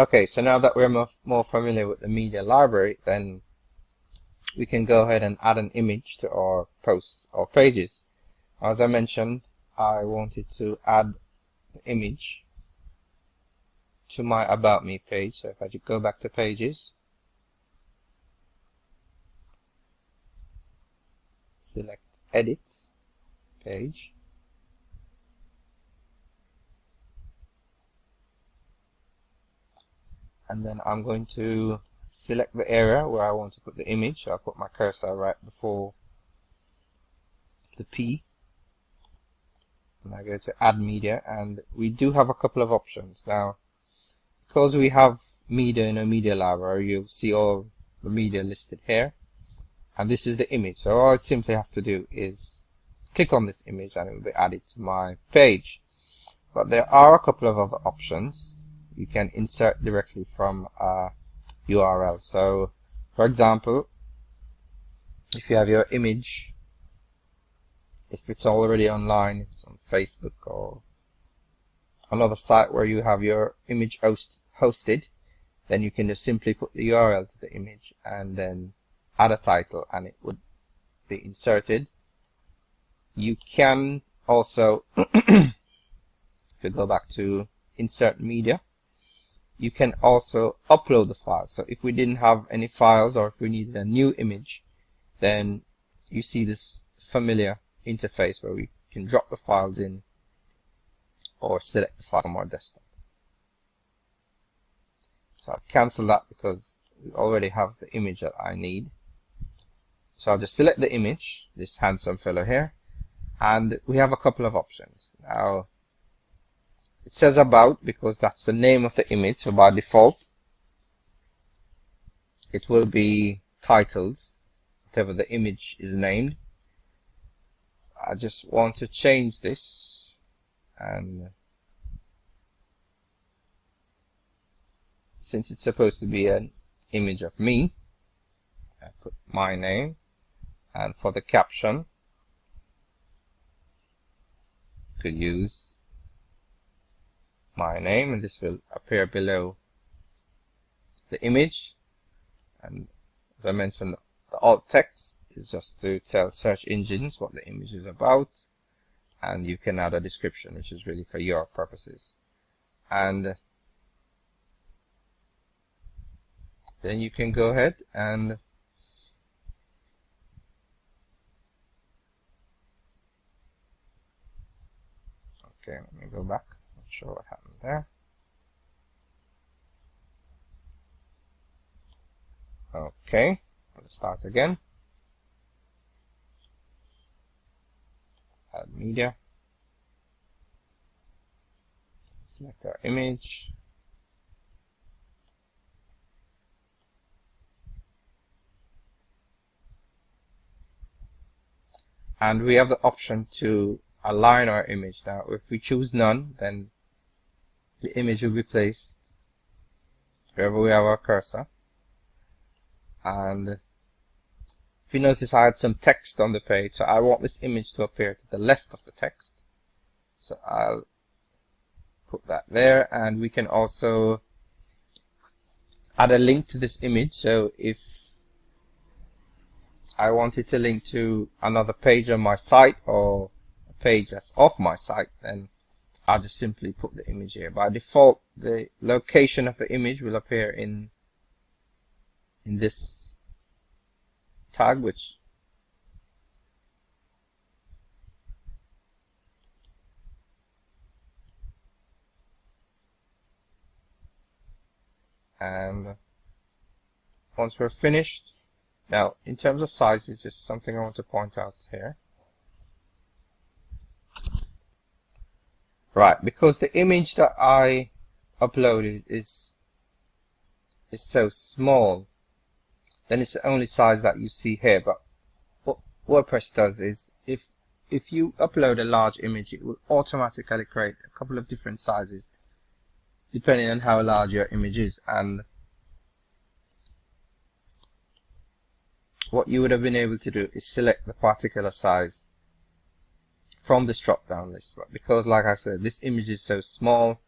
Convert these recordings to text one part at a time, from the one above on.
Okay, so now that we're more familiar with the media library, then we can go ahead and add an image to our posts or pages. As I mentioned, I wanted to add the image to my About Me page. So if I just go back to Pages, select Edit Page, and then I'm going to select the area where I want to put the image. So I'll put my cursor right before the P, and I go to Add Media, and we do have a couple of options. Now, because we have media in a media library, you'll see all the media listed here, and this is the image. So all I simply have to do is click on this image and it will be added to my page. But there are a couple of other options. You can insert directly from a URL. So for example, if you have your image, if it's already online, if it's on Facebook or another site where you have your image hosted, then you can just simply put the URL to the image and then add a title and it would be inserted. You can also, if you go back to Insert Media, you can also upload the file. So if we didn't have any files or if we needed a new image, then you see this familiar interface where we can drop the files in or select the file from our desktop. So I'll cancel that because we already have the image that I need. So I'll just select the image, this handsome fellow here, and we have a couple of options. Now, it says About because that's the name of the image, so by default it will be titled whatever the image is named. I just want to change this, and since it's supposed to be an image of me, I put my name, and for the caption you could use my name, and this will appear below the image. And as I mentioned, the alt text is just to tell search engines what the image is about, and you can add a description which is really for your purposes. And then you can go ahead and okay, let me go back. Not sure what happened there. Okay, let's start again. Add media. Select our image. And we have the option to align our image. Now, if we choose none, then the image will be placed wherever we have our cursor. And if you notice, I had some text on the page, so I want this image to appear to the left of the text. So I'll put that there, and we can also add a link to this image. So if I wanted to link to another page on my site or a page that's off my site, then I'll just simply put the image here. By default, the location of the image will appear in this tag, which and once we're finished, now in terms of size, it's just something I want to point out here. Right, because the image that I uploaded is so small, then it's the only size that you see here. But what WordPress does is, if you upload a large image, it will automatically create a couple of different sizes depending on how large your image is. And what you would have been able to do is select the particular size from this drop down list. But because, like I said, this image is so small,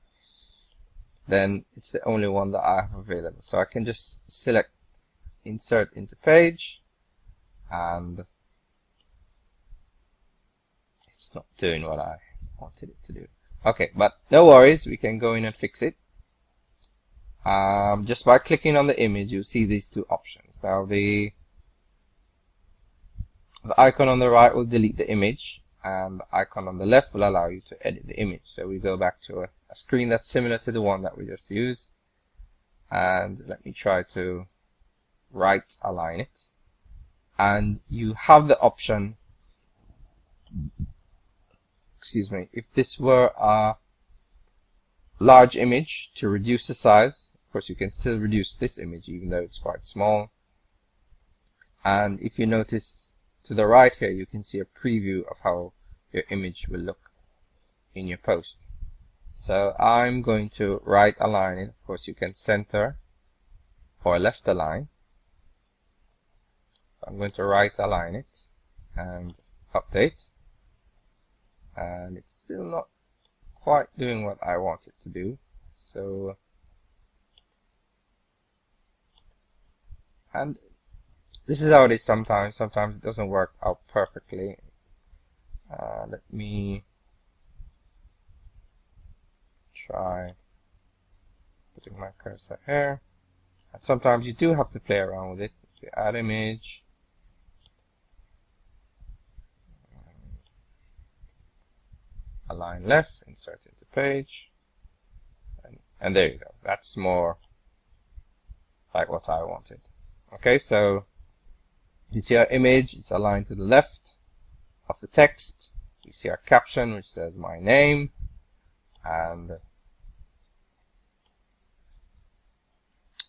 then it's the only one that I have available. So I can just select insert into page, and it's not doing what I wanted it to do. Okay, but no worries, we can go in and fix it. Just by clicking on the image, you see these two options. Now the icon on the right will delete the image, and the icon on the left will allow you to edit the image. So we go back to a screen that's similar to the one that we just used, and let me try to right align it. And you have the option, excuse me, if this were a large image, to reduce the size. Of course, you can still reduce this image even though it's quite small. And if you notice to the right here, you can see a preview of how your image will look in your post. So I'm going to right align it. Of course, you can center or left align. So I'm going to right align it and update. And it's still not quite doing what I want it to do. So, and this is how it is sometimes. Sometimes it doesn't work out perfectly. Let me try putting my cursor here. And sometimes you do have to play around with it. You add image, align left, insert into page, and there you go. That's more like what I wanted. Okay, so you see our image, it's aligned to the left of the text. You see our caption, which says my name, and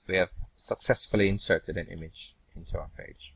we have successfully inserted an image into our page.